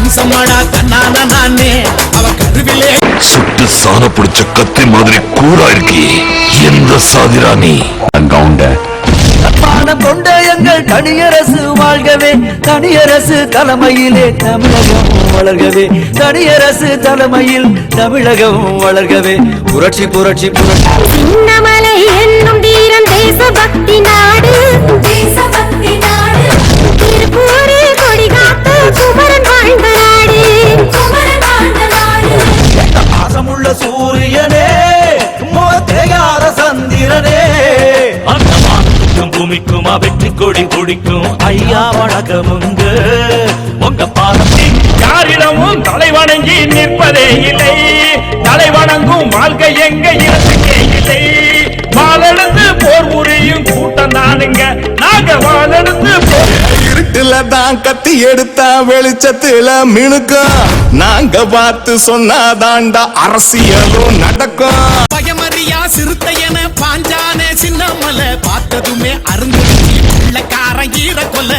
அம்சமாடா தன்னான நானே அவ கருவிலே சுட்டு சாண பிடிச்ச கத்தி மாதிரி கூரா இருக்கி எந்த சாதிராணி கவுண்ட கொண்ட எங்கள் தனியரசு வாழ்கவே தனியரசு தலைமையிலே தமிழகம் வளர்கவே தனியரசு தலைமையில் தமிழகம் வளர்கவே புரட்சி புரட்சி புரட்சி சின்னமலை என்னும் வீரம் தேசபக்தி நாடு தேசபக்தி நாடு திருப்பூரே கொடி காத்த குமரன் வாழ்ந்த நாடு குமரன் வாழ்ந்த நாடு ஆசமுள்ள சூரியனே மோதேயார சந்திரனே பூமிக்கும் வெற்றி கொடி குடிக்கும் ஐயா வணக்கமுங்க உங்க பாதத்தில் யாரிடமும் தலைவணங்கி நிற்பதே இல்லை தலைவணங்கும் வாழ்க்கை எங்க இடத்துக்கே இல்லை வாழெடுத்து போர் புரியும் கூட்டம் தானுங்க நாங்க வாழெடுத்து இருட்டுல தான் கத்தி எடுத்தா வெளிச்சத்துல மினுக்கும் நாங்க பார்த்து சொன்னாதாண்டா அரசியலும் நடக்கும் பயமறியா சிறுத்தையன பாஞ்சானே சின்னமலை பார்த்ததுமே அருந்துருச்சி உள்ளக்காரன் ஈர கொல்ல